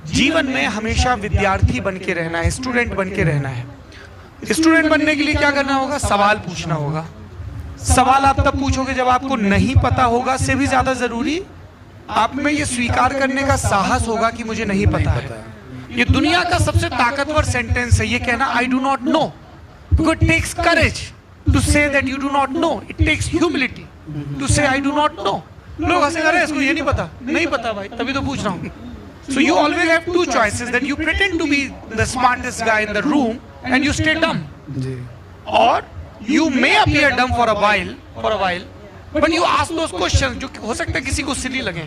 जीवन में हमेशा विद्यार्थी बन के रहना है, स्टूडेंट बन के रहना है। स्टूडेंट बनने के लिए क्या करना होगा? सवाल पूछना होगा। सवाल आप तब पूछोगे जब आपको नहीं पता होगा। से भी ज्यादा जरूरी आप में ये स्वीकार करने का साहस होगा कि मुझे नहीं पता है। ये दुनिया का सबसे ताकतवर सेंटेंस है, ये कहना I do not know. Because it takes courage to say that you do not know. It takes humility to say I do not no. लोग हंसे कर रहे हैं, इसको ये नहीं पता। नहीं पता भाई, तभी तो पूछ रहा हूँ। So you always have two choices, that you pretend to be the smartest guy in the room and you stay dumb, or you may appear dumb for a while, but you ask those questions जो हो सकता है किसी को silly लगे,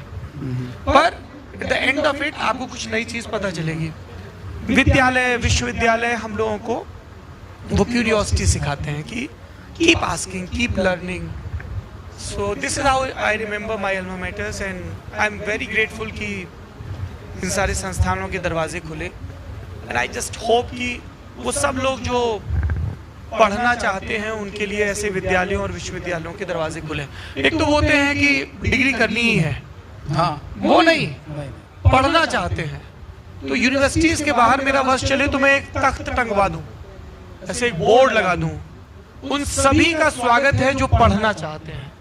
पर at the end of it आपको कुछ नई चीज पता चलेगी। विद्यालय, विश्वविद्यालय हम लोगों को वो curiosity सिखाते हैं कि keep asking, keep learning. So this is how I remember my alma maters, and I'm very grateful कि इन सारे संस्थानों के दरवाजे खुले। एंड आई जस्ट होप कि वो सब लोग जो पढ़ना चाहते हैं उनके लिए ऐसे विद्यालयों और विश्वविद्यालयों के दरवाजे खुले। एक तो वो होते हैं कि डिग्री करनी ही है, हाँ, वो नहीं, पढ़ना चाहते हैं तो यूनिवर्सिटीज के बाहर मेरा बस चले तो मैं एक तख्त टंगवा दूं, ऐसे एक बोर्ड लगा दूं, उन सभी का स्वागत है जो पढ़ना चाहते हैं।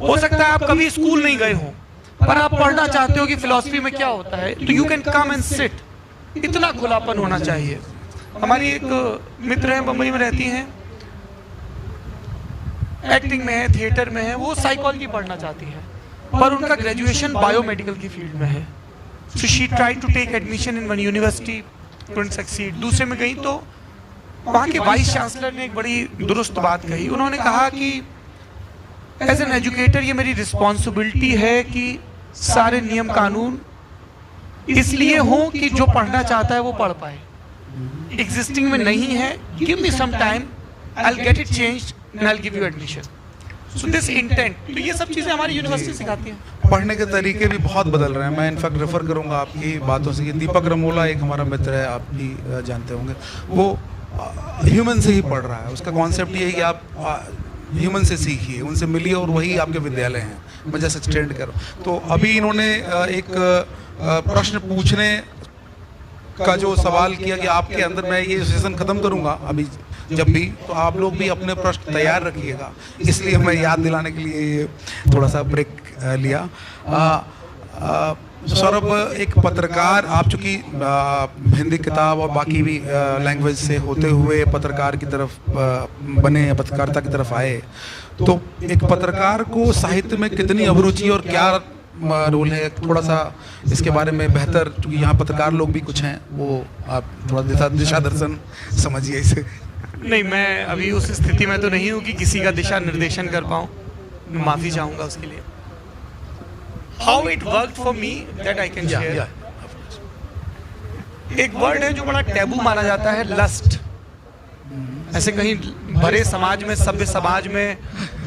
हो सकता है आप कभी स्कूल नहीं गए हो, पर आप पढ़ना चाहते हो कि फिलॉसफी में क्या होता है, तो you can come and sit. इतना खुलापन होना चाहिए। हमारी एक मित्र हैं, बम्बई में रहती हैं, एक्टिंग में है, थिएटर में है, वो साइकोलॉजी पढ़ना चाहती हैं, पर उनका ग्रेजुएशन बायोमेडिकल की फील्ड में है। So she try to take admission in one university, couldn't succeed. दूसरे में गई तो वहाँ के वाइस चांसलर ने एक बड़ी दुरुस्त बात कही। उन्होंने कहा कि एज एन एजुकेटर ये मेरी रिस्पॉन्सिबिलिटी है कि सारे नियम कानून इसलिए हो कि जो पढ़ना चाहता है वो पढ़ पाए। एग्जिस्टिंग में नहीं है, give me some time, I will get it changed and I will give you admission. So this intent, तो ये सब चीजें हमारी यूनिवर्सिटी सिखाती हैं। पढ़ने के तरीके भी बहुत बदल रहे हैं। मैं इनफैक्ट रेफर करूंगा आपकी बातों से कि दीपक रमोला एक हमारा मित्र है, आप भी जानते होंगे, वो ह्यूमन से ही पढ़ रहा है। उसका कॉन्सेप्ट ये है कि आप ह्यूमन से सीखिए, उनसे मिलिए और वही आपके विद्यालय हैं। मैं जैसे एक्सटेंड करूँ तो अभी इन्होंने एक प्रश्न पूछने का जो सवाल किया कि आपके अंदर, मैं ये सेशन खत्म करूंगा अभी जब भी, तो आप लोग भी अपने प्रश्न तैयार रखिएगा। इसलिए मैं याद दिलाने के लिए थोड़ा सा ब्रेक लिया। सौरभ, एक पत्रकार, आप चूँकि हिंदी किताब और बाकी भी लैंग्वेज से होते हुए पत्रकार की तरफ बने, पत्रकारिता की तरफ आए, तो एक पत्रकार को साहित्य में कितनी अभिरुचि और क्या रोल है, थोड़ा सा इसके बारे में बेहतर, क्योंकि यहाँ पत्रकार लोग भी कुछ हैं, वो आप थोड़ा दिशा दर्शन समझिए इसे। नहीं, मैं अभी उस स्थिति में तो नहीं हूँ कि किसी का दिशा निर्देशन कर पाऊँ, मैं माफ़ी चाहूँगा उसके लिए। How it worked for me that I can share. एक वर्ड है जो बड़ा टैबू माना जाता है, लस्ट। ऐसे कहीं भरे समाज में, सभ्य समाज में,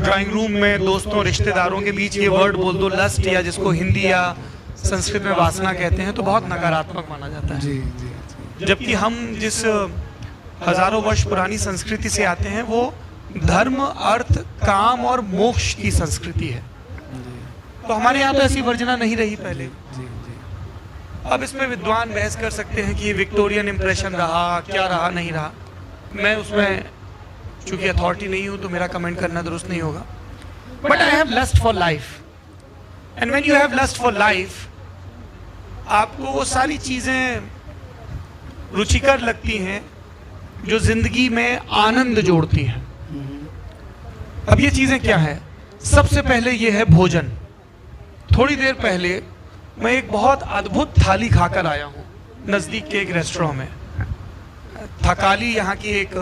ड्राइंग रूम में, दोस्तों रिश्तेदारों के बीच ये वर्ड बोल दो लस्ट, या जिसको हिंदी या संस्कृत में वासना कहते हैं, तो बहुत नकारात्मक माना जाता है। जबकि हम जिस हजारों वर्ष पुरानी संस्कृति से आते हैं वो धर्म, अर्थ, काम और मोक्ष की संस्कृति है। तो हमारे यहाँ तो ऐसी वर्जना नहीं रही पहले। अब इसमें विद्वान बहस कर सकते हैं कि विक्टोरियन इंप्रेशन रहा, क्या रहा, नहीं रहा। मैं उसमें चूंकि अथॉरिटी नहीं हूं तो मेरा कमेंट करना दुरुस्त नहीं होगा। But I have lust for life, and when you have lust for life, आपको वो सारी चीजें रुचिकर लगती हैं जो जिंदगी में आनंद जोड़ती हैं। अब ये चीजें क्या है? सबसे पहले ये है भोजन। थोड़ी देर पहले मैं एक बहुत अद्भुत थाली खाकर आया हूँ नजदीक के एक रेस्टोरेंट में। थकाली यहाँ की एक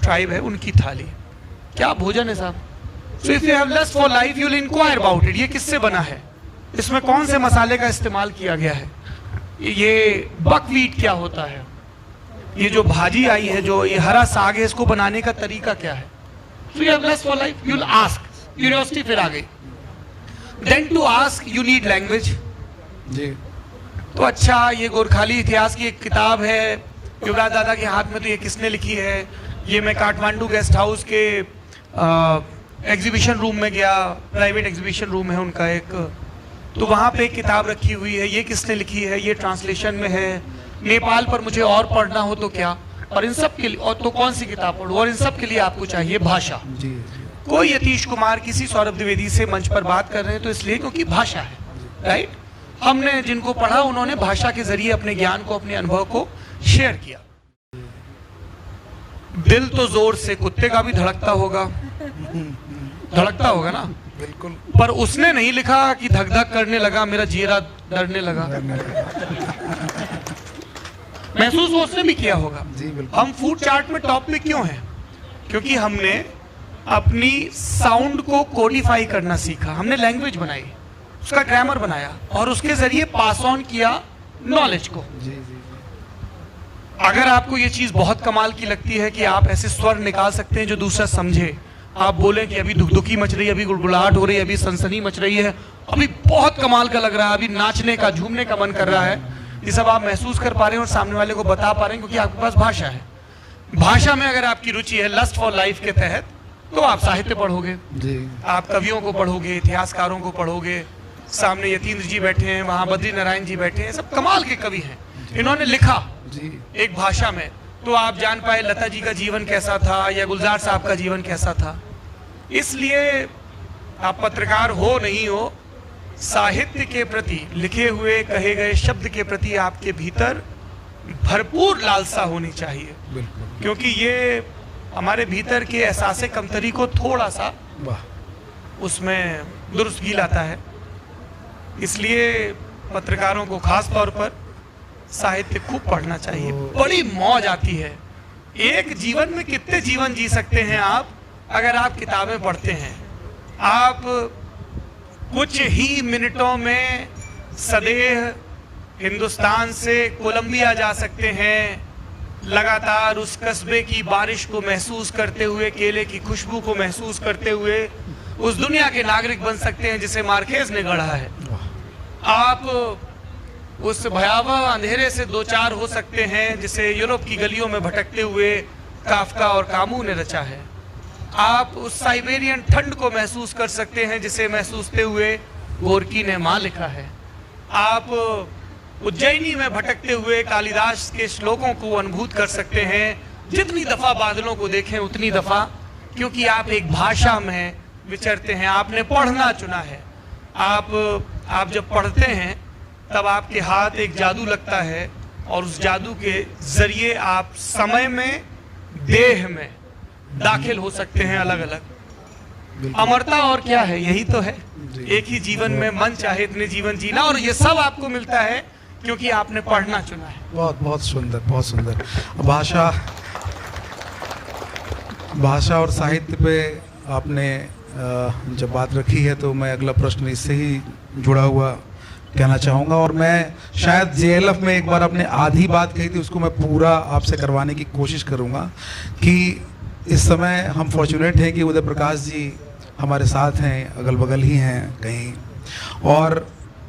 ट्राइब है, उनकी थाली। क्या भोजन है साहब। So if you have lust for life you will inquire about it. ये किससे बना है, इसमें कौन से मसाले का इस्तेमाल किया गया है, ये बकव्हीट क्या होता है, ये जो भाजी आई है, जो ये हरा साग है, इसको बनाने का तरीका क्या है। So you have lust for life, you will ask. Curiosity फिर आ गई। Then to ask you need language जी। तो अच्छा, ये गोरखाली इतिहास की एक किताब है युवराज दादा के हाथ में, तो ये किसने लिखी है? ये मैं काठमांडू गेस्ट हाउस के एग्जीबिशन रूम में गया, प्राइवेट एग्जीबिशन रूम है उनका एक, तो वहाँ पे एक किताब रखी हुई है, ये किसने लिखी है, ये ट्रांसलेशन में है, नेपाल पर मुझे और पढ़ना हो तो क्या, और इन सब के लिए और तो कौन सी किताब पढ़ूं, और इन सब के लिए आपको चाहिए भाषा। जी कोई यतीश कुमार किसी सौरभ द्विवेदी से मंच पर बात कर रहे हैं तो इसलिए क्योंकि भाषा है, राइट। हमने जिनको पढ़ा उन्होंने भाषा के जरिए अपने ज्ञान को, अपने अनुभव को शेयर किया। दिल तो जोर से कुत्ते का भी धड़कता होगा ना, बिल्कुल। पर उसने नहीं लिखा कि धक धक करने लगा मेरा जीरा डरने लगा। महसूस उसने भी किया होगा। जी बिल्कुल। हम फूड चार्ट में टॉप में क्यों हैं? क्योंकि हमने अपनी साउंड को कोडिफाई करना सीखा, हमने लैंग्वेज बनाई, उसका ग्रामर बनाया और उसके जरिए पास ऑन किया नॉलेज को। जी जी। अगर आपको ये चीज बहुत कमाल की लगती है कि आप ऐसे स्वर निकाल सकते हैं जो दूसरा समझे, आप बोले कि अभी दुखदुखी मच रही है, अभी गुड़गुड़ाहट हो रही है, अभी सनसनी मच रही है, अभी बहुत कमाल का लग रहा है, अभी नाचने का, झूमने का मन कर रहा है, ये सब आप महसूस कर पा रहे हैं और सामने वाले को बता पा रहे हैं क्योंकि आपके पास भाषा है। भाषा में अगर आपकी रुचि है लस्ट फॉर लाइफ के तहत, तो आप साहित्य पढ़ोगे जी। आप कवियों को पढ़ोगे, इतिहासकारों को पढ़ोगे। सामने यतीन्द्र जी बैठे हैं, वहां बद्री नारायण जी बैठे हैं, सब कमाल के कवि हैं, इन्होंने लिखा जी एक भाषा में, तो आप जान पाए लता जी का जीवन कैसा था या गुलजार साहब का जीवन कैसा था। इसलिए आप पत्रकार हो नहीं हो, साहित्य के प्रति, लिखे हुए कहे गए शब्द के प्रति आपके भीतर भरपूर लालसा होनी चाहिए, बिल्कुल। क्योंकि ये हमारे भीतर के एहसास कमतरी को थोड़ा सा वाह। उसमें दुरुस्तगी लाता है। इसलिए पत्रकारों को खास तौर पर साहित्य खूब पढ़ना चाहिए, बड़ी मौज आती है। एक जीवन में कितने जीवन जी सकते हैं आप अगर आप किताबें पढ़ते हैं। आप कुछ ही मिनटों में सदेह हिंदुस्तान से कोलंबिया जा सकते हैं, लगातार उस कस्बे की बारिश को महसूस करते हुए, केले की खुशबू को महसूस करते हुए उस दुनिया के नागरिक बन सकते हैं जिसे मार्केज ने गढ़ा है। आप उस भयावह अंधेरे से दो चार हो सकते हैं जिसे यूरोप की गलियों में भटकते हुए काफका और कामू ने रचा है। आप उस साइबेरियन ठंड को महसूस कर सकते हैं जिसे महसूसते हुए गोरकी ने माँ लिखा है। आप उज्जैनी में भटकते हुए कालिदास के श्लोकों को अनुभूत कर सकते हैं। जितनी दफा बादलों को देखें उतनी दफा, क्योंकि आप एक भाषा में विचरते हैं, आपने पढ़ना चुना है। आप जब पढ़ते हैं तब आपके हाथ एक जादू लगता है और उस जादू के जरिए आप समय में, देह में दाखिल हो सकते हैं अलग अलग। अमरता और क्या है, यही तो है। एक ही जीवन में मन चाहे इतने जीवन जीना, और ये सब आपको मिलता है क्योंकि आपने पढ़ना चुना है। बहुत बहुत सुंदर, बहुत सुंदर। भाषा और साहित्य पे आपने जब बात रखी है तो मैं अगला प्रश्न इससे ही जुड़ा हुआ कहना चाहूँगा। और मैं शायद JLF में एक बार आपने आधी बात कही थी, उसको मैं पूरा आपसे करवाने की कोशिश करूँगा कि इस समय हम फॉर्चुनेट हैं कि उदय प्रकाश जी हमारे साथ हैं, अगल बगल ही हैं कहीं। और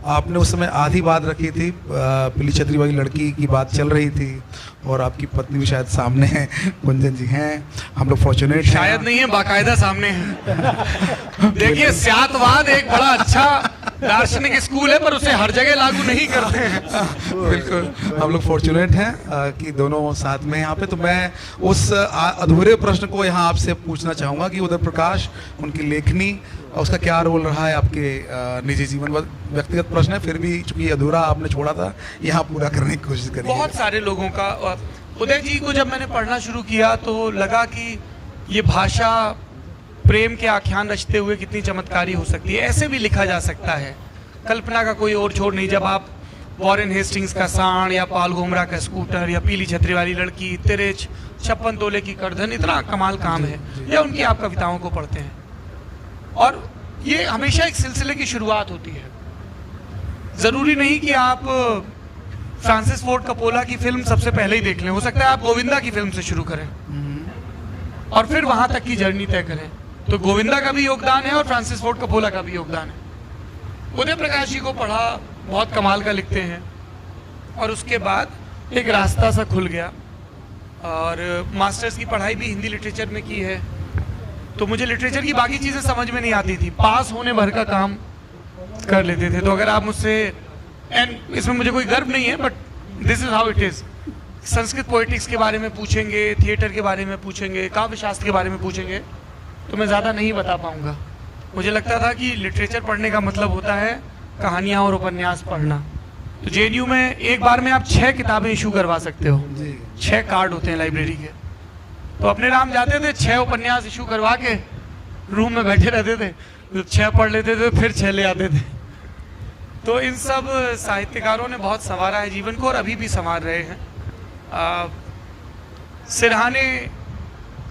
आपने उस समय आधी बात रखी थी, पीली छतरी वाली लड़की की बात चल रही थी, और आपकी पत्नी भी शायद सामने हैं, गुंजन जी हैं। हम लोग फॉर्चुनेट हैं। शायद नहीं है, बाकायदा सामने है। देखिए, स्यातवाद एक बड़ा अच्छा दार्शनिक स्कूल है, पर उसे हर जगह लागू नहीं करते हैं। बिल्कुल, हम लोग फॉर्चुनेट हैं कि दोनों साथ में यहाँ पे। तो मैं उस अधूरे प्रश्न को यहाँ आपसे पूछना चाहूँगा कि उदय प्रकाश, उनकी लेखनी, उसका क्या रोल रहा है आपके निजी जीवन। व्यक्तिगत प्रश्न है, फिर भी चूंकि अधूरा आपने छोड़ा था, यहाँ पूरा करने की कोशिश करिए। बहुत सारे लोगों का। उदय जी को जब मैंने पढ़ना शुरू किया तो लगा कि ये भाषा प्रेम के आख्यान रचते हुए कितनी चमत्कारी हो सकती है। ऐसे भी लिखा जा सकता है, कल्पना का कोई और छोर नहीं। जब आप वॉरेन हेस्टिंग्स का सांड या पाल गोमरा का स्कूटर या पीली छतरी वाली लड़की, तेरे 56 तोले की करधन, इतना कमाल काम है, या उनकी आप कविताओं को पढ़ते हैं, और ये हमेशा एक सिलसिले की शुरुआत होती है। जरूरी नहीं कि आप फ्रांसिस फोर्ड कपोला की फिल्म सबसे पहले ही देख लें, हो सकता है आप गोविंदा की फिल्म से शुरू करें और फिर वहां तक की जर्नी तय करें। तो गोविंदा का भी योगदान है और फ्रांसिस फोर्ड कपोला का भी योगदान है। उदय प्रकाश जी को पढ़ा, बहुत कमाल का लिखते हैं, और उसके बाद एक रास्ता सा खुल गया। और मास्टर्स की पढ़ाई भी हिंदी लिटरेचर में की है, तो मुझे लिटरेचर की बाकी चीज़ें समझ में नहीं आती थी। पास होने भर का काम कर लेते थे। तो अगर आप मुझसे, एंड इसमें मुझे कोई गर्व नहीं है, but this is how it is, Sanskrit poetics के बारे में पूछेंगे, थिएटर के बारे में पूछेंगे, काव्य शास्त्र के बारे में पूछेंगे, तो मैं ज़्यादा नहीं बता पाऊंगा। मुझे लगता था कि लिटरेचर पढ़ने का मतलब होता है कहानियाँ और उपन्यास पढ़ना। तो जेएनयू में एक बार में आप 6 किताबें इशू करवा सकते हो, 6 कार्ड होते हैं लाइब्रेरी के। तो अपने नाम जाते थे, 6 उपन्यास इशू करवा के रूम में बैठे रहते थे, तो 6 पढ़ लेते थे, फिर 6 ले आते थे। तो इन सब साहित्यकारों ने बहुत संवारा है जीवन को और अभी भी संवार रहे हैं। सिरहाने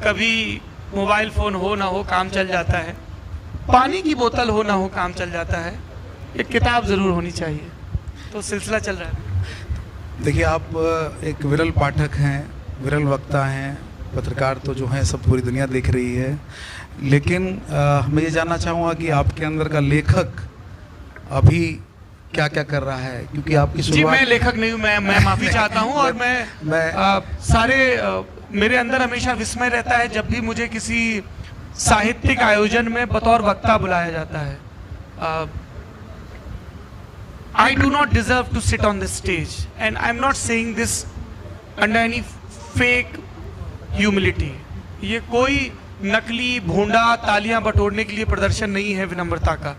कभी मोबाइल फ़ोन हो ना हो काम चल जाता है, पानी की बोतल हो ना हो काम चल जाता है, एक किताब ज़रूर होनी चाहिए। तो सिलसिला चल रहा है। देखिए, आप एक विरल पाठक हैं, विरल वक्ता हैं, पत्रकार तो जो हैं सब पूरी दुनिया देख रही है, लेकिन मैं ये जानना चाहूँगा कि आपके अंदर का लेखक अभी क्या क्या कर रहा है, क्योंकि आपकी जी शुरुआत। मैं लेखक नहीं हूँ, मैं माफ़ी चाहता हूँ। और मैं मेरे अंदर हमेशा विस्मय रहता है जब भी मुझे किसी साहित्यिक आयोजन में बतौर वक्ता बुलाया जाता है। I do not deserve to sit on this stage, and I'm not saying this under any fake humility. ये कोई नकली भोंडा तालियां बटोरने के लिए प्रदर्शन नहीं है विनम्रता का।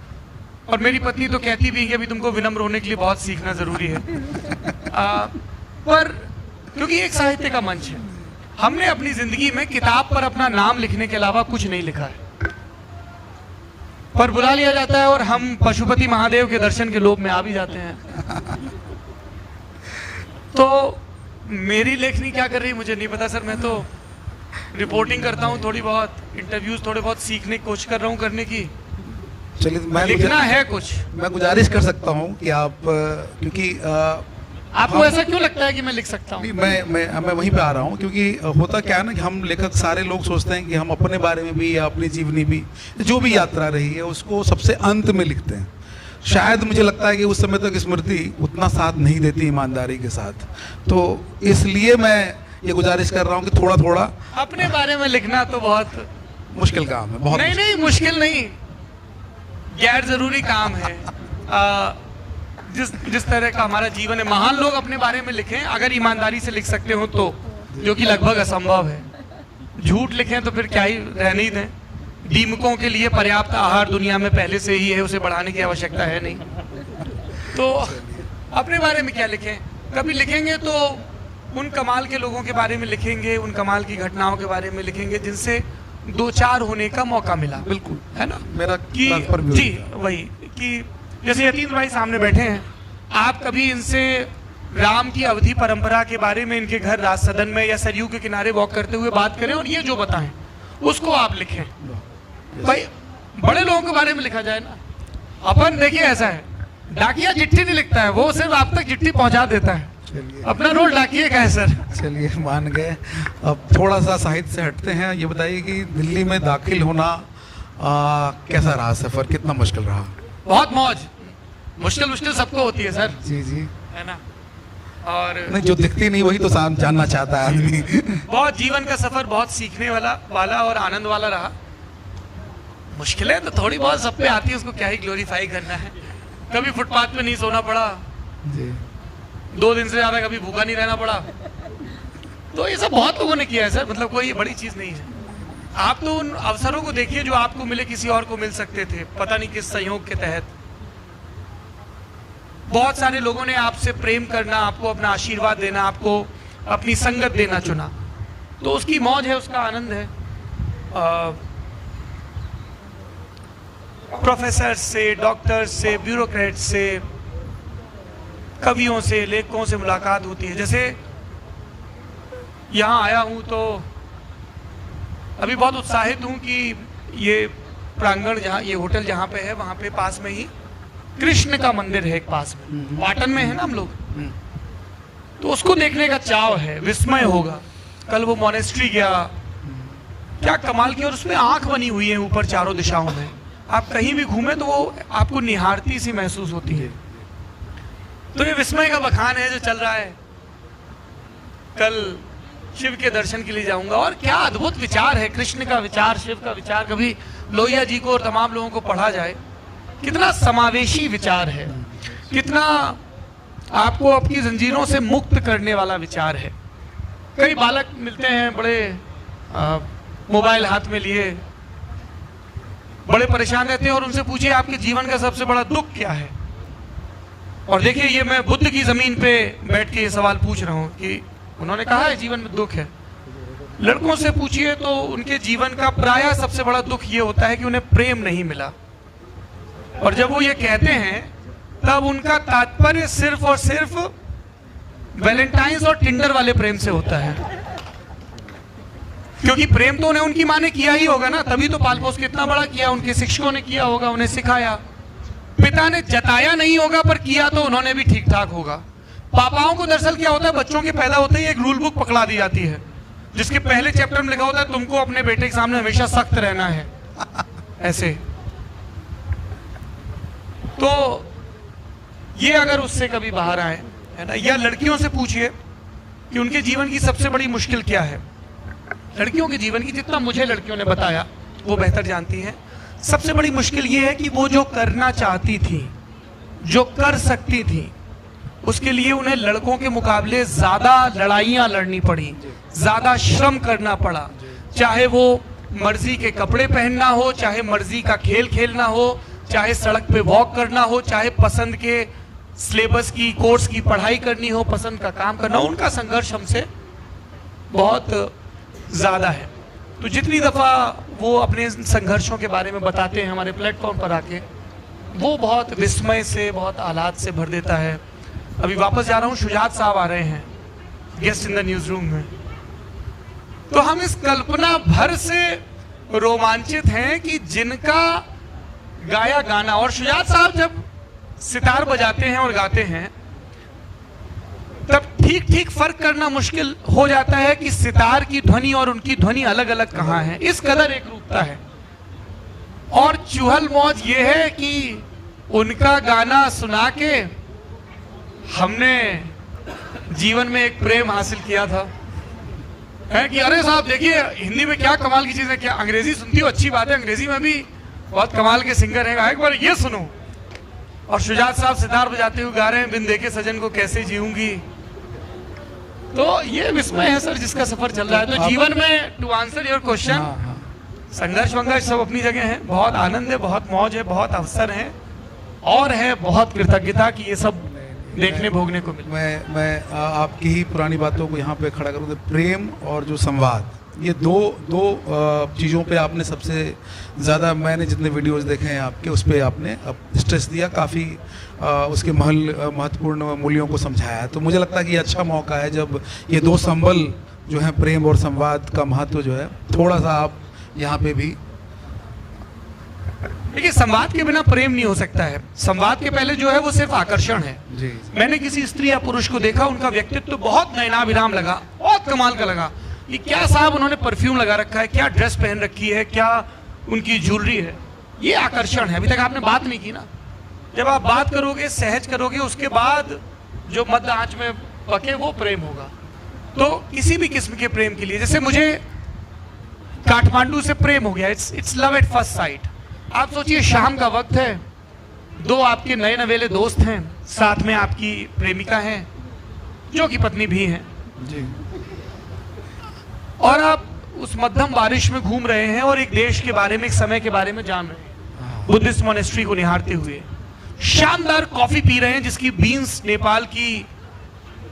और मेरी पत्नी तो कहती भी है कि अभी तुमको विनम्र होने के लिए बहुत सीखना जरूरी है। पर क्योंकि एक साहित्य का मंच है, हमने अपनी जिंदगी में किताब पर अपना नाम लिखने के अलावा कुछ नहीं लिखा है, पर बुला लिया जाता है और हम पशुपति महादेव के दर्शन के लोभ में आ भी जाते हैं। तो मेरी लेखनी क्या कर रही मुझे नहीं पता सर। मैं तो रिपोर्टिंग करता हूँ, थोड़ी बहुत इंटरव्यूज, थोड़े बहुत सीखने की कोशिश कर रहा हूँ करने की। चलिए, मैं लिखना है कुछ। मैं गुजारिश कर सकता हूँ कि आप, क्योंकि आपको ऐसा क्यों लगता है कि मैं लिख सकता हूँ? मैं वहीं पे आ रहा हूँ, क्योंकि होता क्या है ना कि हम लेखक सारे लोग सोचते हैं कि हम अपने बारे में भी या अपनी जीवनी भी, जो भी यात्रा रही है उसको सबसे अंत में लिखते हैं। शायद मुझे लगता है कि उस समय तक स्मृति उतना साथ नहीं देती ईमानदारी के साथ, तो इसलिए मैं ये गुजारिश कर रहा हूँ कि थोड़ा थोड़ा अपने बारे में लिखना तो बहुत मुश्किल काम है, बहुत नहीं मुश्किल नहीं, गैर जरूरी काम है। जिस तरह का हमारा जीवन है, महान लोग अपने बारे में लिखें अगर ईमानदारी से लिख सकते हो तो, जो कि लगभग असंभव है। झूठ लिखें तो फिर क्या ही रहने ही दें। दीमकों के लिए पर्याप्त आहार दुनिया में पहले से ही है, उसे बढ़ाने की आवश्यकता है नहीं। तो अपने बारे में क्या लिखें? कभी लिखेंगे तो उन कमाल के लोगों के बारे में लिखेंगे, उन कमाल की घटनाओं के बारे में लिखेंगे जिनसे 2-4 होने का मौका मिला। बिल्कुल है ना मेरा कि जी वही कि जैसे यतीन भाई सामने बैठे हैं, आप कभी इनसे राम की अवधि परंपरा के बारे में इनके घर राज सदन में या सरयू के किनारे वॉक करते हुए बात करें और ये जो बताएं उसको आप लिखें। भाई बड़े लोगों के बारे में लिखा जाए ना। अपन देखिए ऐसा है, डाकिया चिट्ठी नहीं लिखता है, वो सिर्फ आप तक चिट्ठी पहुंचा देता है। अपना रोल डाकिए का है सर। चलिए मान गए। अब थोड़ा सा साहित्य से हटते हैं। ये बताइए कि दिल्ली में दाखिल होना कैसा रहा सफर, कितना मुश्किल रहा? बहुत मौज। मुश्किल सबको होती है सर। जी जी, है ना। और नहीं, जो दिखती नहीं वही तो जानना चाहता है आदमी। बहुत जीवन का सफर बहुत सीखने वाला और आनंद वाला रहा। मुश्किलें तो थोड़ी बहुत सब पे आती है, उसको क्या ही ग्लोरीफाई करना है। कभी फुटपाथ पे नहीं सोना पड़ा जी, 2 दिन से ज्यादा कभी भूखा नहीं रहना पड़ा। तो ये सब बहुत लोगों ने किया है सर, मतलब कोई बड़ी चीज नहीं है। आप तो उन अवसरों को देखिए जो आपको मिले, किसी और को मिल सकते थे, पता नहीं किस संयोग के तहत। बहुत सारे लोगों ने आपसे प्रेम करना, आपको अपना आशीर्वाद देना, आपको अपनी संगत देना चुना, तो उसकी मौज है, उसका आनंद है। प्रोफेसर से, डॉक्टर से, ब्यूरोक्रेट से, कवियों से, लेखकों से मुलाकात होती है। जैसे यहाँ आया हूँ तो अभी बहुत उत्साहित हूँ कि ये प्रांगण जहाँ, ये होटल जहाँ पे है, वहाँ पे पास में ही कृष्ण का मंदिर है एक पास में, पाटन में है ना हम लोग, तो उसको देखने का चाव है, विस्मय होगा। कल वो मोनेस्ट्री गया, क्या कमाल की, और उसमें आंख बनी हुई है ऊपर चारों दिशाओं में। आप कहीं भी घूमे तो वो आपको निहारती सी महसूस होती है। तो ये विस्मय का बखान है जो चल रहा है। कल शिव के दर्शन के लिए जाऊंगा, और क्या अद्भुत विचार है, कृष्ण का विचार, शिव का विचार। कभी लोहिया जी को और तमाम लोगों को पढ़ा जाए कितना समावेशी विचार है, कितना आपको आपकी जंजीरों से मुक्त करने वाला विचार है। कई बालक मिलते हैं बड़े मोबाइल हाथ में लिए, बड़े परेशान रहते हैं, और उनसे पूछिए आपके जीवन का सबसे बड़ा दुख क्या है। और देखिए, ये मैं बुद्ध की जमीन पे बैठ के ये सवाल पूछ रहा हूँ कि उन्होंने कहा है जीवन में दुख है। लड़कों से पूछिए तो उनके जीवन का प्रायः सबसे बड़ा दुख ये होता है कि उन्हें प्रेम नहीं मिला। और जब वो ये कहते हैं तब उनका तात्पर्य सिर्फ और सिर्फ वैलेंटाइंस और टिंडर वाले प्रेम से होता है, क्योंकि प्रेम तो उन्हें उनकी माँ ने किया ही होगा ना, तभी तो पाल पोस के इतना बड़ा किया, उनके शिक्षकों ने किया होगा, उन्हें सिखाया। पिता ने जताया नहीं होगा पर किया तो उन्होंने भी ठीक ठाक होगा। पापाओं को दरअसल क्या होता है, बच्चों के पैदा होते ही एक रूल बुक पकड़ा दी जाती है, जिसके पहले चैप्टर में लिखा होता है तुमको अपने बेटे के सामने हमेशा सख्त रहना है। ऐसे तो ये अगर उससे कभी बाहर आए, है ना, या लड़कियों से पूछिए कि उनके जीवन की सबसे बड़ी मुश्किल क्या है। लड़कियों के जीवन की, जितना मुझे लड़कियों ने बताया वो बेहतर जानती हैं, सबसे बड़ी मुश्किल ये है कि वो जो करना चाहती थी, जो कर सकती थी, उसके लिए उन्हें लड़कों के मुकाबले ज्यादा लड़ाइयां लड़नी पड़ी, ज्यादा श्रम करना पड़ा। चाहे वो मर्जी के कपड़े पहनना हो, चाहे मर्जी का खेल खेलना हो, चाहे सड़क पे वॉक करना हो, चाहे पसंद के सिलेबस की कोर्स की पढ़ाई करनी हो, पसंद का काम करना हो, उनका संघर्ष हमसे बहुत ज्यादा है। तो जितनी दफा वो अपने संघर्षों के बारे में बताते हैं हमारे प्लेटफॉर्म पर आके, वो बहुत विस्मय से, बहुत आह्लाद से भर देता है। अभी वापस जा रहा हूँ, शुजात साहब आ रहे हैं guest in the news room में, तो हम इस कल्पना भर से रोमांचित हैं कि जिनका गाया गाना, और शुजात साहब जब सितार बजाते हैं और गाते हैं तब ठीक ठीक फर्क करना मुश्किल हो जाता है कि सितार की ध्वनि और उनकी ध्वनि अलग अलग कहाँ है। इस कदर एक रूपता है। और चुहल मौज ये है कि उनका गाना सुना के हमने जीवन में एक प्रेम हासिल किया था, है कि अरे साहब देखिए हिंदी में क्या कमाल की चीज है, क्या अंग्रेजी सुनती हो, अच्छी बात है, अंग्रेजी में भी बहुत कमाल के सिंगर हैं, एक बार ये सुनो। और शुजात साहब सितार बजाते हुए गा रहे हैं, बिन देखे सजन को कैसे जीऊंगी। तो ये विस्मय है सर जिसका सफर चल रहा है। तो जीवन में, टू आंसर योर क्वेश्चन, संघर्ष वंघर्ष सब अपनी जगह है, बहुत आनंद है, बहुत मौज है, बहुत अवसर है, और है बहुत कृतज्ञता कि ये सब देखने भोगने को मिले। मैं आपकी ही पुरानी बातों को यहाँ पे खड़ा करूँ। प्रेम और जो संवाद, ये दो चीज़ों पे आपने सबसे ज़्यादा, मैंने जितने वीडियोस देखे हैं आपके, उस पर आपने स्ट्रेस दिया, काफ़ी उसके महत्वपूर्ण मूल्यों को समझाया। तो मुझे लगता है कि ये अच्छा मौका है जब ये दो संबल जो है, प्रेम और संवाद का महत्व जो है, थोड़ा सा आप यहाँ पे भी। देखिए, संवाद के बिना प्रेम नहीं हो सकता है। संवाद के पहले जो है वो सिर्फ आकर्षण है। जी। मैंने किसी स्त्री या पुरुष को देखा, उनका व्यक्तित्व तो बहुत नयनाभिराम लगा, बहुत कमाल का लगा कि क्या साहब उन्होंने परफ्यूम लगा रखा है, क्या ड्रेस पहन रखी है, क्या उनकी ज्वेलरी है, ये आकर्षण है। अभी तक आपने बात नहीं की ना। जब आप बात करोगे, सहज करोगे, उसके बाद जो मध्य आंच में पके वो प्रेम होगा। तो किसी भी किस्म के प्रेम के लिए, जैसे मुझे काठमांडू से प्रेम हो गया, it's love at first sight. आप सोचिए, शाम का वक्त है, दो आपके नए नवेले दोस्त हैं, साथ में आपकी प्रेमिका है जो कि पत्नी भी है जी, और आप उस मध्यम बारिश में घूम रहे हैं और एक देश के बारे में, एक समय के बारे में जान रहे हैं, बुद्धिस्ट मोनेस्ट्री को निहारते हुए। शानदार कॉफी पी रहे हैं जिसकी बीन्स नेपाल की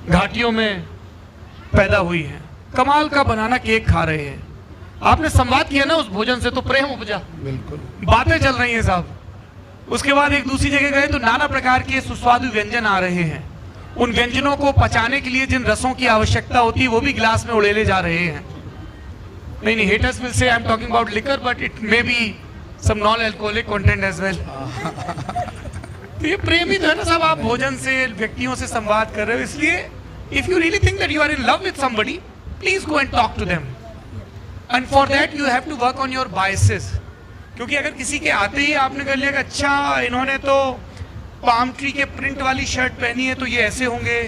घाटियों में पैदा हुई है। कमाल का बनाना केक खा रहे हैं। आपने संवाद किया ना उस भोजन से, तो प्रेम उपजा। बिल्कुल, बातें चल रही हैं साहब। उसके बाद एक दूसरी जगह गए तो नाना प्रकार के सुस्वादु व्यंजन आ रहे हैं। उन व्यंजनों को पचाने के लिए जिन रसों की आवश्यकता होती है वो भी गिलास में उड़ेले जा रहे हैं। नहीं, haters will say I'm talking about liquor, but it may be some non-alcoholic content as well. तो ये प्रेम ही तो है ना साहब। आप भोजन से, व्यक्तियों से संवाद कर रहे हो, इसलिए if you really think that you are in love with somebody, please go and talk to them. And for that you have to work on your biases. क्योंकि अगर किसी के आते ही आपने कर लिया कि अच्छा इन्होंने तो पाम ट्री के प्रिंट वाली शर्ट पहनी है तो ये ऐसे होंगे,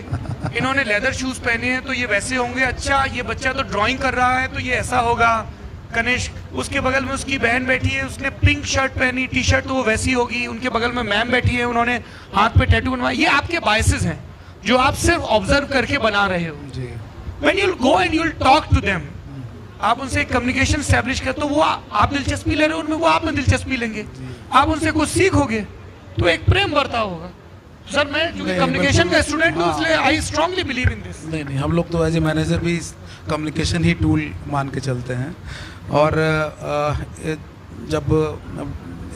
इन्होंने लेदर शूज पहने हैं तो ये वैसे होंगे, अच्छा ये बच्चा तो ड्राइंग कर रहा है तो ये ऐसा होगा, कनिष्क, उसके बगल में उसकी बहन बैठी है, उसने पिंक शर्ट पहनी, टी शर्ट तो वो वैसी होगी, उनके बगल में मैम बैठी है, उन्होंने हाथ पे टैटू बनवाया। ये आपके बायसेस हैं जो आप सिर्फ ऑब्जर्व करके बना रहे हो। जी। When you'll go and you'll talk to them, आप उनसे कम्युनिकेशन स्टैब्लिश कर, तो वो आप दिलचस्पी ले रहे हो उनमें, वो आप में दिलचस्पी लेंगे, आप उनसे कुछ सीखोगे तो एक प्रेम बर्ताव होगा। सर मैं क्योंकि कम्युनिकेशन का स्टूडेंट हूँ, इसलिए I strongly believe in this. नहीं नहीं, हम लोग तो एज ए मैनेजर भी कम्युनिकेशन ही टूल मान के चलते हैं। और जब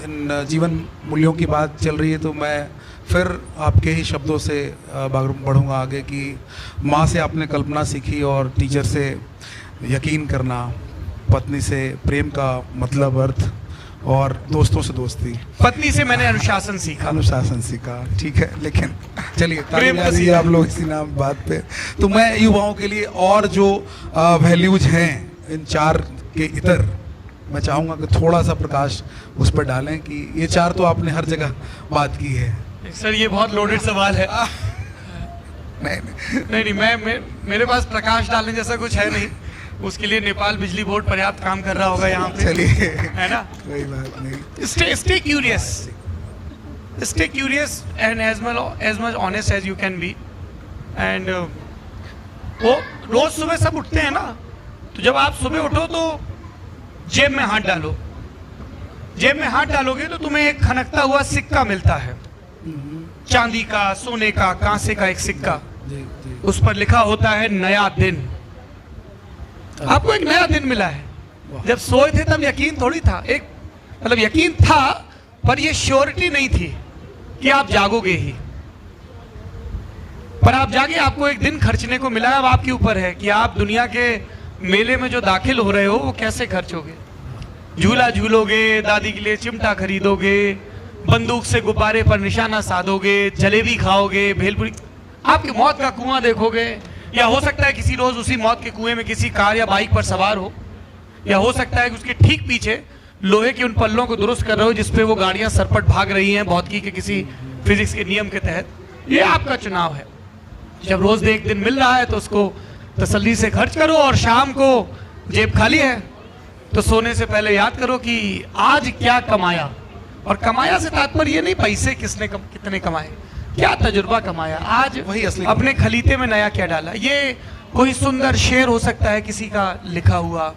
इन जीवन मूल्यों की बात चल रही है तो मैं फिर आपके ही शब्दों से बढ़ूंगा आगे कि माँ से आपने कल्पना सीखी और टीचर से यकीन करना, पत्नी से प्रेम का मतलब अर्थ, और दोस्तों से दोस्ती। पत्नी से मैंने अनुशासन सीखा। अनुशासन सीखा, ठीक है। लेकिन चलिए प्रेम का ताली आप लोग इसी नाम बात पे। तो मैं युवाओं के लिए और जो वैल्यूज हैं इन चार के इतर, मैं चाहूँगा कि थोड़ा सा प्रकाश उस पर डालें कि ये चार तो आपने हर जगह बात की है। सर ये बहुत लोडेड सवाल है। नहीं मैं मेरे पास प्रकाश डालने जैसा कुछ है नहीं, उसके लिए नेपाल बिजली बोर्ड पर्याप्त काम कर रहा होगा यहाँ पे। चलिए, है ना, कोई बात नहीं। Stay curious. Stay curious and as much honest as you can be. And वो रोज सुबह सब उठते हैं ना, तो जब आप सुबह उठो तो जेब में हाथ डालो। जेब में हाथ डालोगे तो तुम्हें एक खनकता हुआ सिक्का मिलता है, चांदी का, सोने का, कांसे का एक सिक्का। उस पर लिखा होता है नया दिन। आपको एक नया दिन मिला है। जब सोए थे तब यकीन थोड़ी था, एक मतलब यकीन था पर ये श्योरिटी नहीं थी कि आप जागोगे ही, पर आप जागे, आपको एक दिन खर्चने को मिला है। अब आपके ऊपर है कि आप दुनिया के मेले में जो दाखिल हो रहे हो वो कैसे खर्चोगे। झूला झूलोगे, दादी के लिए चिमटा खरीदोगे, बंदूक से गुब्बारे पर निशाना साधोगे, जलेबी खाओगे, भेलपुरी, आपकी मौत का कुआं देखोगे, या हो सकता है किसी रोज उसी मौत के कुएं में किसी कार या बाइक पर सवार हो, या हो सकता है कि उसके ठीक पीछे लोहे के उन पल्लों को दुरुस्त कर रहे हो जिसपे वो गाड़ियां सरपट भाग रही हैं भौतिकी के किसी फिजिक्स के नियम के तहत। ये आपका चुनाव है। जब रोज एक दिन मिल रहा है तो उसको तसल्ली से खर्च करो, और शाम को जेब खाली है तो सोने से पहले याद करो कि आज क्या कमाया। और कमाया से तात्पर्य ये नहीं पैसे कितने कमाए, क्या तजुर्बा कमाया, आज वही असली अपने खलीते में नया क्या डाला। ये कोई सुंदर शेर हो सकता है किसी का लिखा हुआ,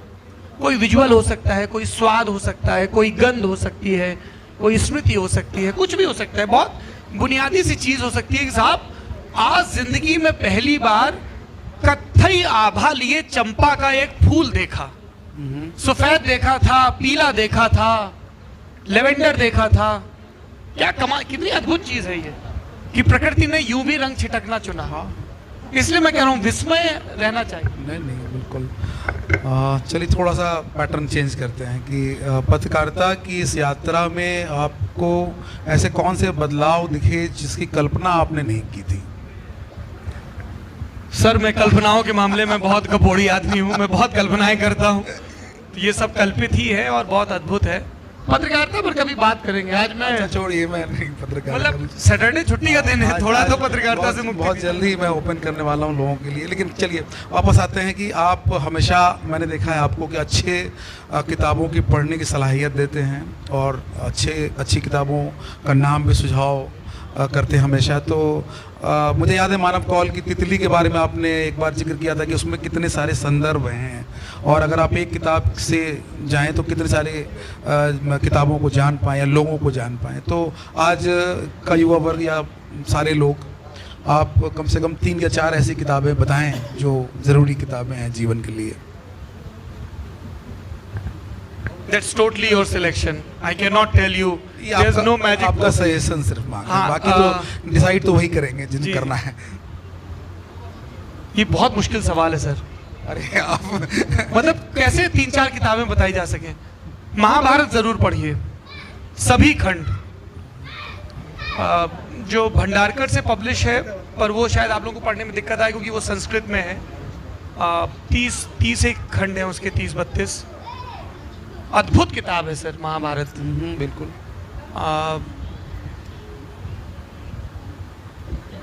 कोई विजुअल हो सकता है, कोई स्वाद हो सकता है, कोई गंध हो सकती है, कोई स्मृति हो सकती है, कुछ भी हो सकता है। बहुत बुनियादी सी चीज हो सकती है कि साहब आज जिंदगी में पहली बार कत्थई आभा लिए चंपा का एक फूल देखा, सफेद देखा था, पीला देखा था, लेवेंडर देखा था। क्या कमाल, कितनी अद्भुत चीज है ये कि प्रकृति ने यूं भी रंग छिटकना चुना। इसलिए मैं कह रहा हूं विस्मय रहना चाहिए। नहीं बिल्कुल। चलिए थोड़ा सा पैटर्न चेंज करते हैं कि पत्रकारिता की इस यात्रा में आपको ऐसे कौन से बदलाव दिखे जिसकी कल्पना आपने नहीं की थी। सर मैं कल्पनाओं के मामले में बहुत कपोड़ी आदमी हूँ, मैं बहुत कल्पनाएं करता हूँ, तो ये सब कल्पित ही है और बहुत अद्भुत है। पत्रकारिता पर कभी बात करेंगे। आज मैं छोड़िए, मैं नहीं पत्रकार, मतलब सैटरडे छुट्टी का दिन है, थोड़ा तो पत्रकारिता से मुक्ति बहुत जल्दी मैं ओपन करने वाला हूँ लोगों के लिए। लेकिन चलिए वापस आते हैं कि आप हमेशा, मैंने देखा है आपको कि अच्छे किताबों की पढ़ने की सलाहियत देते हैं और अच्छी किताबों का नाम भी सुझाव करते हैं हमेशा। तो मुझे याद है मानव कौल की तितली के बारे में आपने एक बार जिक्र किया था कि उसमें कितने सारे संदर्भ हैं, और अगर आप एक किताब से जाएं तो कितने सारे किताबों को जान पाएं या लोगों को जान पाएं। तो आज का युवा वर्ग या सारे लोग, आप कम से कम 3 या 4 ऐसी किताबें बताएं जो ज़रूरी किताबें हैं जीवन के लिए। That's totally your selection. I cannot tell you. There's no magic. आपका सजेशन सिर्फ मांग है, बाकी तो डिसाइड तो वही करेंगे जिन्हें करना है। ये बहुत मुश्किल सवाल है सर। अरे आप मतलब कैसे 3-4 किताबें बताई जा सके। महाभारत जरूर पढ़िए, सभी खंड, जो भंडारकर से पब्लिश है, पर वो शायद आप लोगों को पढ़ने में दिक्कत आए क्योंकि वो संस्कृत में है। 30 एक खंड है उसके, 30-32। अद्भुत किताब है सर महाभारत। बिल्कुल।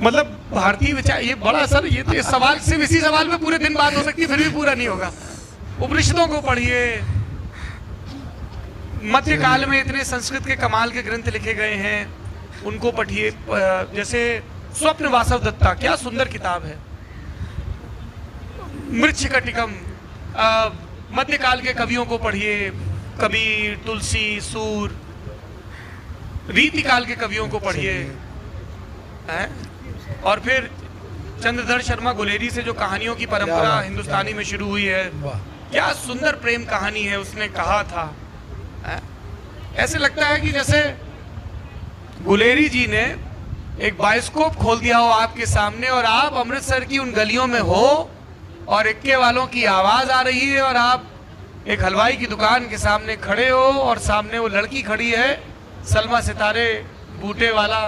मतलब भारतीय विचार, ये बड़ा सर, ये तो सवाल, सिर्फ इसी सवाल पे पूरे दिन बात हो सकती है, फिर भी पूरा नहीं होगा। उपनिषदों को पढ़िए, मध्यकाल में इतने संस्कृत के कमाल के ग्रंथ लिखे गए हैं, उनको पढ़िए। जैसे स्वप्न वासव दत्ता, क्या सुंदर किताब है। मृच्छकटिकम, मध्यकाल के कवियों को पढ़िए, कबीर, तुलसी, सूर। रीतिकाल के कवियों को पढ़िए, और फिर चंद्रधर शर्मा गुलेरी से जो कहानियों की परंपरा हिंदुस्तानी में शुरू हुई है, क्या सुंदर प्रेम कहानी है उसने कहा था। ऐसे लगता है कि जैसे गुलेरी जी ने एक बायोस्कोप खोल दिया हो आपके सामने, और आप अमृतसर की उन गलियों में हो और इक्के वालों की आवाज आ रही है, और आप एक हलवाई की दुकान के सामने खड़े हो और सामने वो लड़की खड़ी है सलमा सितारे बूटे वाला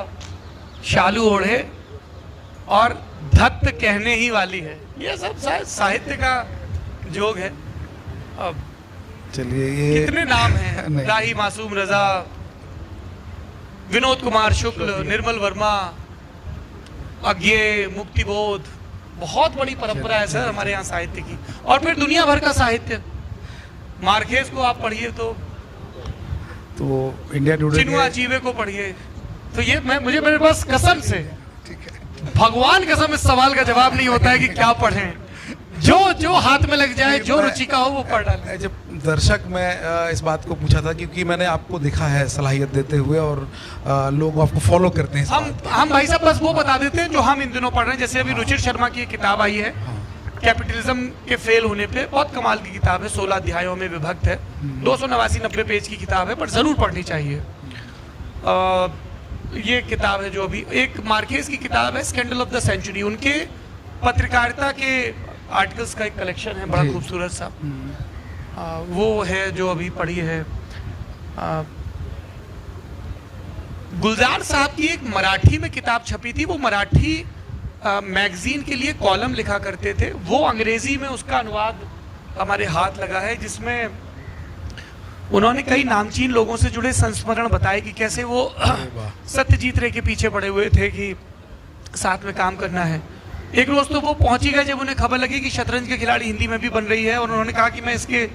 शालू ओढ़े और धत्त कहने ही वाली है। ये सब साहित्य का जोग है। अब चलिए, ये कितने नाम हैं, राही मासूम रजा, विनोद कुमार शुक्ल, निर्मल वर्मा, अज्ञे, मुक्तिबोध, बहुत बड़ी परंपरा है सर हमारे यहाँ साहित्य की। और फिर दुनिया भर का साहित्य, मार्केस को आप पढ़िए तो इंडिया टुडे, चिनुआ अचीवे को पढ़िए तो ये मुझे मेरे पास कसम से, भगवान कसम, इस सवाल का जवाब नहीं होता है कि क्या पढ़ें, जो हाथ में लग जाए, जो रुचि का हो वो पढ़ डालें। जब दर्शक, मैं इस बात को पूछा था क्योंकि मैंने आपको देखा है सलाहियत देते हुए, और लोग आपको फॉलो करते हैं। हम भाई साहब बस वो बता देते हैं जो हम इन दिनों पढ़ रहे हैं। जैसे अभी रुचिर शर्मा की एक किताब आई है, कैपिटलिज्म के फेल होने पे, बहुत कमाल की किताब है, 16 अध्यायों में विभक्त है, 289 पेज की किताब है, पर जरूर पढ़नी चाहिए। ये किताब है जो अभी एक मार्केस की किताब है, स्कैंडल ऑफ द सेंचुरी, उनके पत्रकारिता के आर्टिकल्स का एक कलेक्शन है, बड़ा खूबसूरत सा, वो है जो अभी पढ़ी है। गुलजार साहब की एक मराठी में किताब छपी थी, वो मराठी मैगजीन के लिए कॉलम लिखा करते थे, वो अंग्रेजी में उसका अनुवाद हमारे हाथ लगा है, जिसमें उन्होंने कई नामचीन लोगों से जुड़े संस्मरण बताए कि कैसे वो सत्यजीत रे के पीछे पड़े हुए थे कि साथ में काम करना है। एक रोज तो वो पहुंच ही गए जब उन्हें खबर लगी कि शतरंज के खिलाड़ी हिंदी में भी बन रही है, और उन्होंने कहा कि मैं इसके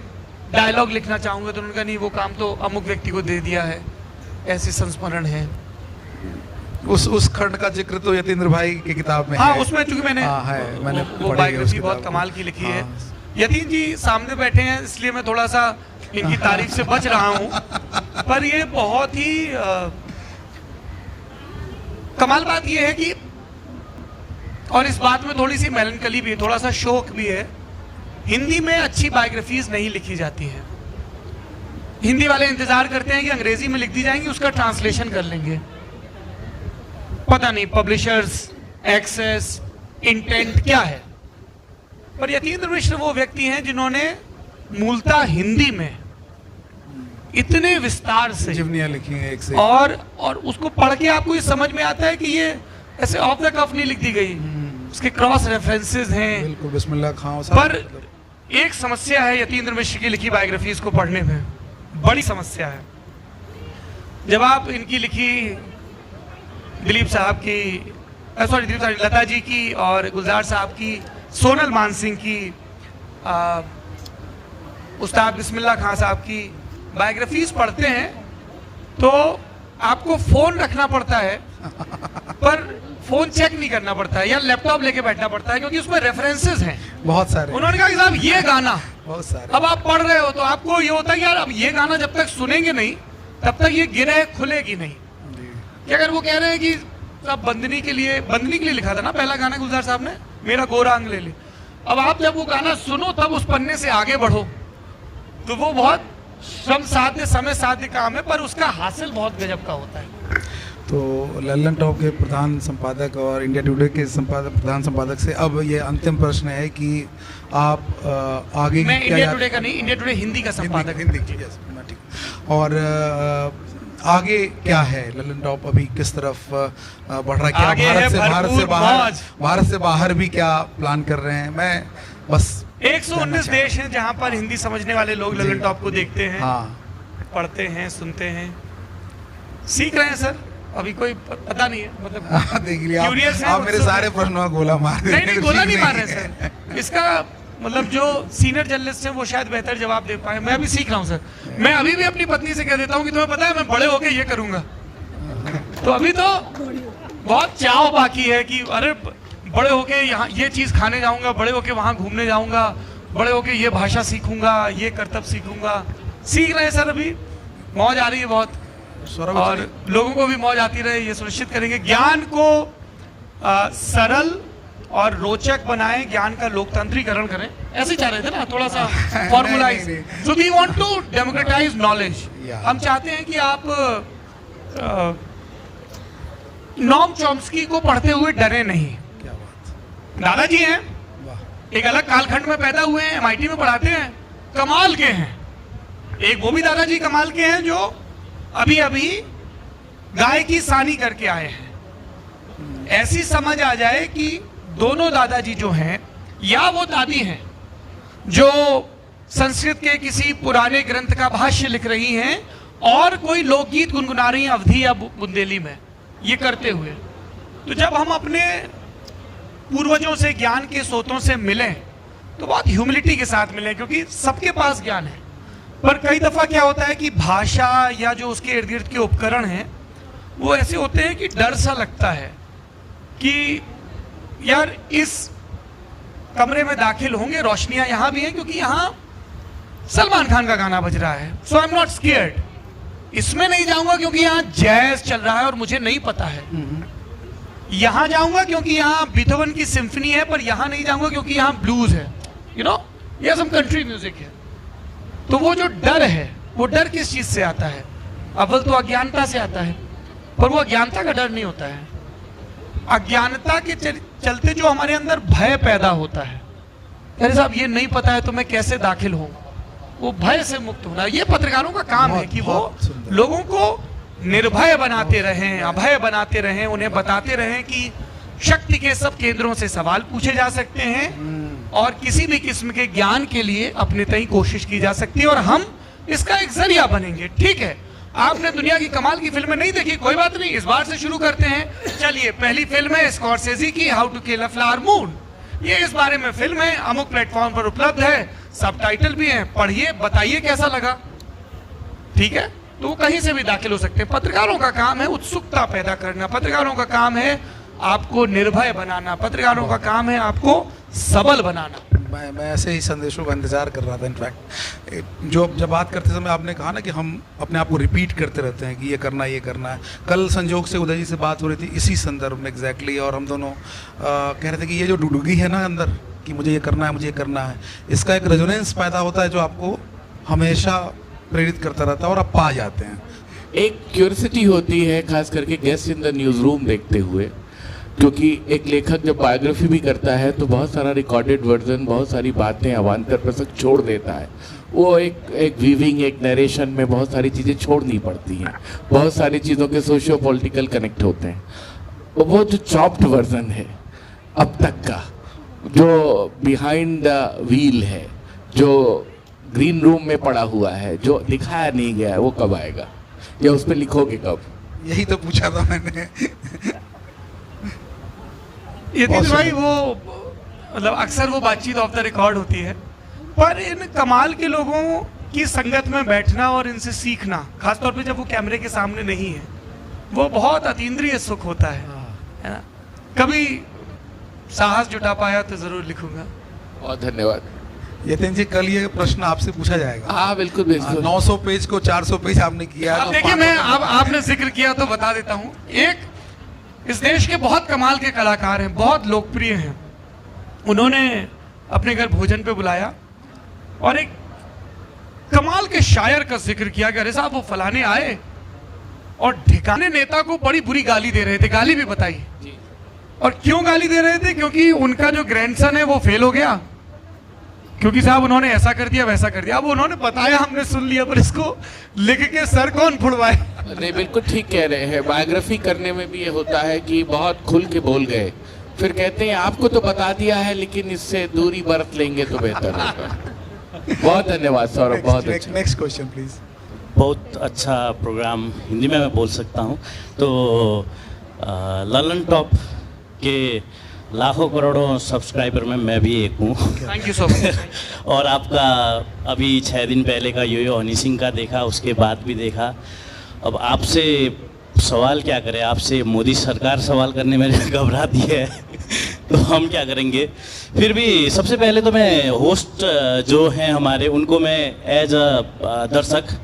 डायलॉग लिखना चाहूंगा, तो उन्होंने कहा नहीं, वो काम तो अमुक व्यक्ति को दे दिया है। ऐसे संस्मरण है। उस खंड का जिक्र तो यतीन्द्र भाई की किताब में हाँ, है। उसमें चूंकि मैंने वो बायोग्राफी बहुत कमाल की लिखी है। यतीन जी सामने बैठे हैं, इसलिए मैं थोड़ा सा इनकी तारीफ से बच रहा हूं, पर ये बहुत ही कमाल बात ये है कि, और इस बात में थोड़ी सी मेलनकली भी है, थोड़ा सा शोक भी है, हिंदी में अच्छी बायोग्राफीज नहीं लिखी जाती हैं। हिंदी वाले इंतजार करते हैं कि अंग्रेजी में लिख दी जाएंगी, उसका ट्रांसलेशन कर लेंगे। पता नहीं पब्लिशर्स, एक्सेस, इंटेंट क्या है। पर यतीन्द्र मिश्र वो व्यक्ति हैं जिन्होंने मूलतः हिंदी में इतने विस्तार से जीवनियां लिखी हैं एक से, और उसको पढ़ के आपको ये समझ में आता है कि ये ऐसे ऑफ द कफ नहीं लिख दी गई, उसके क्रॉस रेफरेंसेस हैं। बिल्कुल, बिस्मिल्लाह खां। पर एक समस्या है यतीन्द्र मिश्र की लिखी बायोग्राफीज को पढ़ने में, बड़ी समस्या है। जब आप इनकी लिखी दिलीप साहब की, लता जी की और गुलजार साहब की, सोनल मानसिंह की, उस्ताद बिस्मिल्लाह खां साहब की बायोग्राफीज पढ़ते हैं तो आपको फोन रखना पड़ता है, पर फोन चेक नहीं करना पड़ता है, या लैपटॉप लेके बैठना पड़ता है, क्योंकि उसमें रेफरेंसेस हैं बहुत सारे। उन्होंने कहा कि साहब ये गाना बहुत सारे, अब आप पढ़ रहे हो तो आपको ये होता है कि यार अब ये गाना जब तक सुनेंगे नहीं तब तक ये गिरह खुलेगी नहीं। कि अगर वो कह रहे हैं कि साहब बंदनी के लिए लिखा था ना पहला गाना गुलजार साहब ने, मेरा गोरा अंग ले ले, अब आप जब वो गाना सुनो तब उस पन्ने से आगे बढ़ो, तो वो बहुत श्रम साध्य, समय साध्य काम है, पर उसका हासिल बहुत गजब का होता है। तो लल्लन टॉप के प्रधान संपादक और इंडिया टुडे के प्रधान संपादक से अब ये अंतिम प्रश्न है कि आप आगे, मैं इंडिया टुडे का नहीं, इंडिया टुडे हिंदी का संपादक, हिंदी ठीक, और आगे क्या है लल्लन टॉप, अभी किस तरफ बढ़ रहा है, क्या भारत से बाहर भी क्या प्लान कर रहे हैं? मैं बस 119 देश हैं जहां पर हिंदी समझने वाले लोग लल्लन टॉप को देखते हैं, पढ़ते हैं, सुनते हैं, सीख रहे हैं सर। अभी कोई पता नहीं है, मतलब देख लिया आप मेरे सारे प्रश्नों का गोला मार रहे हैं। नहीं, गोला नहीं मार रहे सर। इसका मतलब जो सीनियर जर्नलिस्ट हैं वो शायद बेहतर जवाब दे पाए। मैं अभी सीख रहा हूँ सर। मैं अभी भी अपनी पत्नी से कह देता हूँ कि तुम्हें पता है मैं बड़े होके ये करूंगा। तो अभी तो बहुत चाव बाकी है कि अरे बड़े होके यहाँ ये चीज खाने जाऊंगा, बड़े होके वहां घूमने जाऊंगा, बड़े होके ये भाषा सीखूंगा, ये करतब सीखूंगा। सीख रहे हैं सर, अभी मौज आ रही है बहुत, और लोगों को भी मौज आती रहे ये सुनिश्चित करेंगे। ज्ञान को सरल और रोचक बनाएं, ज्ञान का लोकतंत्रीकरण करें, ऐसे चाह रहे थे ना, थोड़ा सा formulise. So we want to democratise knowledge. हम चाहते हैं कि आप नॉम चॉम्स्की को पढ़ते हुए डरे नहीं। क्या बात, दादाजी हैं, एक अलग कालखंड में पैदा हुए हैं, MIT में पढ़ाते हैं, कमाल के हैं। एक वो भी दादाजी कमाल के हैं जो अभी अभी गाय की सानी करके आए हैं। ऐसी समझ आ जाए कि दोनों दादाजी जो हैं या वो दादी हैं जो संस्कृत के किसी पुराने ग्रंथ का भाष्य लिख रही हैं और कोई लोकगीत गुनगुना रही हैं अवधी या बुंदेली में, ये करते हुए। तो जब हम अपने पूर्वजों से ज्ञान के स्रोतों से मिलें तो बहुत ह्यूमिलिटी के साथ मिलें, क्योंकि सबके पास ज्ञान है। पर कई दफा क्या होता है कि भाषा या जो उसके इर्द गिर्द के उपकरण हैं वो ऐसे होते हैं कि डर सा लगता है कि यार इस कमरे में दाखिल होंगे, रोशनियां यहां भी हैं क्योंकि यहां सलमान खान का गाना बज रहा है, सो आई एम नॉट स्केयर्ड। इसमें नहीं जाऊंगा क्योंकि यहां जैज चल रहा है और मुझे नहीं पता है। यहां जाऊंगा क्योंकि यहां बीथोवन की सिम्फनी है, पर यहां नहीं जाऊंगा क्योंकि यहां ब्लूज है, यू नो, या सम कंट्री म्यूजिक है। तो वो जो डर है, वो डर किस चीज से आता है? अव्वल तो अज्ञानता से आता है, पर वो अज्ञानता का डर नहीं होता है। अज्ञानता के चलते जो हमारे अंदर भय पैदा होता है, अरे साहब ये नहीं पता है तो मैं कैसे दाखिल हूं, वो भय से मुक्त होना। ये पत्रकारों का काम है कि वो लोगों को निर्भय बनाते रहें, अभय बनाते रहें, उन्हें बताते रहें कि शक्ति के सब केंद्रों से सवाल पूछे जा सकते हैं और किसी भी किस्म के ज्ञान के लिए अपने तय कोशिश की जा सकती है, और हम इसका एक जरिया बनेंगे। ठीक है, आपने दुनिया की कमाल की फिल्में नहीं देखी, कोई बात नहीं, इस बार से शुरू करते हैं। चलिए, पहली फिल्म है स्कॉर्सेज़ी की how to kill a flower moon. ये इस बारे में फिल्म है, अमुक प्लेटफॉर्म पर उपलब्ध है, सबटाइटल भी है, पढ़िए, बताइए कैसा लगा। ठीक है, तो वो कहीं से भी दाखिल हो सकते हैं। पत्रकारों का काम है उत्सुकता पैदा करना, पत्रकारों का काम है आपको निर्भय बनाना, पत्रकारों का काम है आपको सबल बनाना। मैं ऐसे ही संदेशों का इंतजार कर रहा था। इनफैक्ट जो जब बात करते समय आपने कहा ना कि हम अपने आप को रिपीट करते रहते हैं कि ये करना है, ये करना है। कल संजोग से उदय जी से बात हो रही थी इसी संदर्भ में एग्जैक्टली, और हम दोनों कह रहे थे कि ये जो डुडुगी है ना अंदर कि मुझे ये करना है, मुझे ये करना है, इसका एक रेजोनेंस पैदा होता है जो आपको हमेशा प्रेरित करता रहता है और आप पा जाते हैं। एक क्यूरियोसिटी होती है खास करके guest in the news room देखते हुए, क्योंकि एक लेखक जब बायोग्राफी भी करता है तो बहुत सारा रिकॉर्डेड वर्जन, बहुत सारी बातें अवान्तर प्रसंग छोड़ देता है। वो एक वीविंग, एक नरेशन में बहुत सारी चीज़ें छोड़नी पड़ती हैं, बहुत सारी चीज़ों के सोशियो पॉलिटिकल कनेक्ट होते हैं। वो जो चॉप्ड वर्जन है अब तक का, जो बिहाइंड द व्हील है, जो ग्रीन रूम में पड़ा हुआ है, जो दिखाया नहीं गया है, वो कब आएगा या उस पर लिखोगे कब? यही तो पूछा था मैंने। यतीश भाई, वो मतलब अक्सर वो बातचीत ऑफ द रिकॉर्ड होती है, पर इन कमाल के लोगों की संगत में बैठना और इनसे सीखना, खासतौर पे जब वो कैमरे के सामने नहीं है, वो बहुत अतीन्द्रिय सुख होता है ना। कभी साहस जुटा पाया तो जरूर लिखूंगा। बहुत धन्यवाद यतीन जी। कल ये प्रश्न आपसे पूछा जाएगा। हाँ बिल्कुल बिल्कुल। 900 पेज को 400 पेज आपने किया है। अब देखिए, मैं अब आपने जिक्र किया तो बता देता हूँ। एक इस देश के बहुत कमाल के कलाकार हैं, बहुत लोकप्रिय हैं, उन्होंने अपने घर भोजन पे बुलाया और एक कमाल के शायर का जिक्र किया कि अरे साहब वो फलाने आए और ठिकाने नेता को बड़ी बुरी गाली दे रहे थे। गाली भी बताई, और क्यों गाली दे रहे थे? क्योंकि उनका जो ग्रैंडसन है वो फेल हो गया, क्योंकि साहब उन्होंने ऐसा कर दिया, वैसा कर दिया। अब उन्होंने बताया, हमने सुन लिया, पर इसको लिख के सर कौन फुड़वाए? नहीं, बिल्कुल ठीक कह रहे हैं। बायोग्राफी करने में भी ये होता है कि बहुत खुल के बोल गए, फिर कहते हैं आपको तो बता दिया है लेकिन इससे दूरी बरत लेंगे तो बेहतर होगा। बहुत धन्यवाद सौरभ, बहुत अच्छा। Next question please. बहुत अच्छा प्रोग्राम, हिंदी में मैं बोल सकता हूँ। तो ललन टॉप के लाखों करोड़ों सब्सक्राइबर में मैं भी एक हूँ। Thank you so much. और आपका अभी 6 दिन पहले का यो हनी सिंह का देखा, उसके बाद भी देखा। अब आपसे सवाल क्या करें, आपसे मोदी सरकार सवाल करने में घबराती है तो हम क्या करेंगे। फिर भी सबसे पहले तो मैं होस्ट जो हैं हमारे, उनको मैं एज अ दर्शक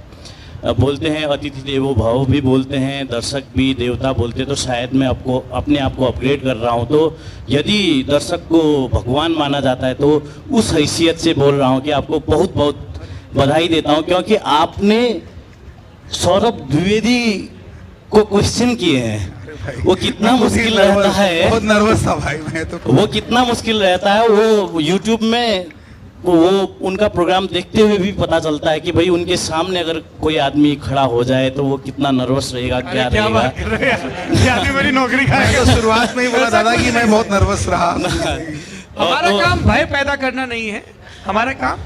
बोलते हैं, अतिथि देवो भव भी बोलते हैं, दर्शक भी देवता बोलते हैं, तो शायद मैं आपको अपने आप को अपग्रेड कर रहा हूं। तो यदि दर्शक को भगवान माना जाता है तो उस हैसियत से बोल रहा हूं कि आपको बहुत बहुत बधाई देता हूं, क्योंकि आपने सौरभ द्विवेदी को क्वेश्चन किए हैं। वो कितना मुश्किल रहता है, बहुत नर्वस था भाई मैं तो। वो कितना मुश्किल रहता है। वो यूट्यूब में वो उनका प्रोग्राम देखते हुए भी पता चलता है कि भाई उनके सामने अगर कोई आदमी खड़ा हो जाए तो वो कितना नर्वस रहेगा, क्या क्या रहेगा। बात कर रहे हैं, ये आदमी मेरी नौकरी मैं खाएगा। तो शुरुआत में ही बोला दादा कि मैं बहुत नर्वस रहा। हमारा तो- काम भय पैदा करना नहीं है, हमारा काम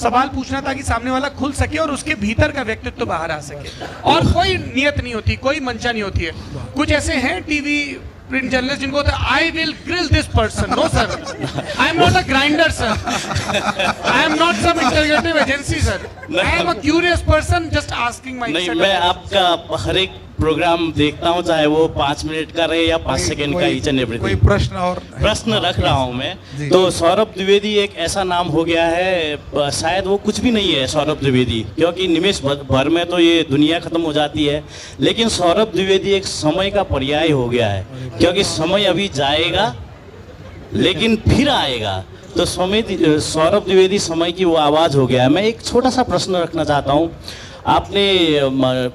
सवाल पूछना ताकि सामने वाला खुल सके और उसके भीतर का व्यक्तित्व बाहर आ सके। और कोई नियत नहीं होती, कोई मंशा नहीं होती है। कुछ ऐसे हैं टीवी प्रिंट जर्नलिस्ट जिनको होता है I will grill this person. No sir, I am not a grinder sir, I am not some interrogative agency sir, I am a curious person just asking my. नहीं, मैं आपका हर एक programme देखता हूँ, चाहे वो 5 मिनट का रहे या 5 सेकंड का, ईच एंड कोई एवरीथिंग। प्रश्न और प्रश्न रख रहा हूँ मैं। जी। तो सौरभ द्विवेदी एक ऐसा नाम हो गया है, शायद वो कुछ भी नहीं है सौरभ द्विवेदी, क्योंकि निमेश भर में तो ये दुनिया खत्म हो जाती है। लेकिन सौरभ द्विवेदी एक समय का पर्याय हो गया है, क्योंकि समय अभी जाएगा लेकिन फिर आएगा। तो सौरभ द्विवेदी समय की वो आवाज़ हो गया है। मैं एक छोटा सा प्रश्न रखना चाहता हूँ। आपने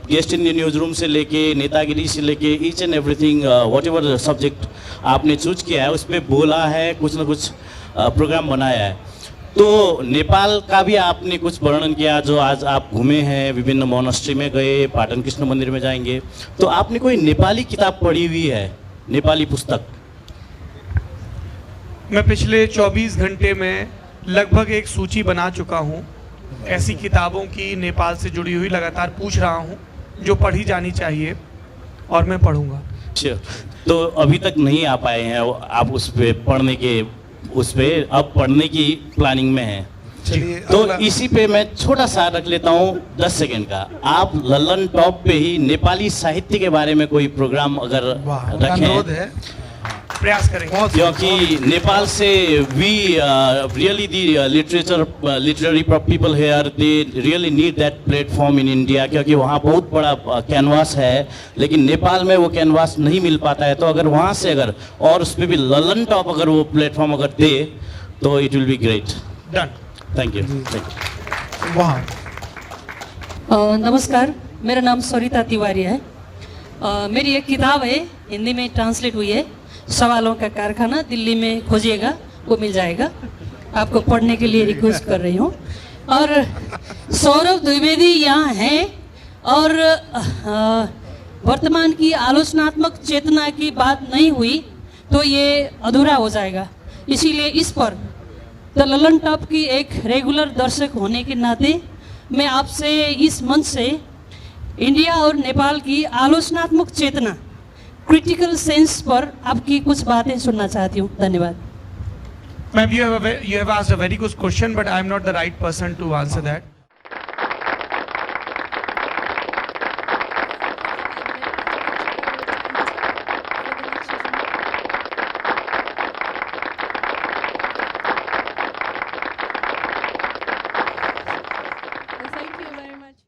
गेस्ट इन न्यूज रूम से लेके नेतागिरी से लेके each and everything, what ever subject आपने चूज किया है उस पर बोला है, कुछ ना कुछ प्रोग्राम बनाया है। तो नेपाल का भी आपने कुछ वर्णन किया, जो आज आप घूमे हैं, विभिन्न मोनास्ट्री में गए, पाटन कृष्ण मंदिर में जाएंगे, तो आपने कोई नेपाली किताब पढ़ी हुई है, नेपाली पुस्तक? मैं पिछले 24 घंटे में लगभग एक सूची बना चुका हूँ ऐसी किताबों की नेपाल से जुड़ी हुई। लगातार पूछ रहा हूँ जो पढ़ी जानी चाहिए और मैं पढ़ूंगा। अच्छा, तो अभी तक नहीं आ पाए हैं आप उस पे पढ़ने के, उस पे अब पढ़ने की प्लानिंग में है। चलिए तो अगला- इसी पे मैं छोटा सा रख लेता हूँ 10 सेकंड का। आप लल्लन टॉप पे ही नेपाली साहित्य के बारे में कोई प्रोग्राम अगर वाह, उनका अनुरोध रखें, है। प्रयास करेंगे। बहुत क्योंकि नेपाल से we really the literary people here, they really need that platform in India, क्योंकि वहाँ बहुत बड़ा कैनवास है, लेकिन नेपाल में वो कैनवास नहीं मिल पाता है। तो अगर वहाँ से अगर और उस पर भी ललन टॉप अगर वो प्लेटफॉर्म अगर दे तो it will be great. Done. Thank you. वहाँ नमस्कार, मेरा नाम सरिता तिवारी है। मेरी एक किताब है, हिंदी में ट्रांसलेट हुई है, सवालों का कारखाना, दिल्ली में खोजिएगा वो मिल जाएगा। आपको पढ़ने के लिए रिक्वेस्ट कर रही हूँ। और सौरभ द्विवेदी यहाँ हैं और वर्तमान की आलोचनात्मक चेतना की बात नहीं हुई तो ये अधूरा हो जाएगा। इसीलिए इस पर द ललन टॉप की एक रेगुलर दर्शक होने के नाते मैं आपसे इस मंच से इंडिया और नेपाल की आलोचनात्मक चेतना, क्रिटिकल सेंस पर आपकी कुछ बातें सुनना चाहती हूँ। धन्यवाद। Ma'am, you have asked a very good question, but I am not the right person to answer that.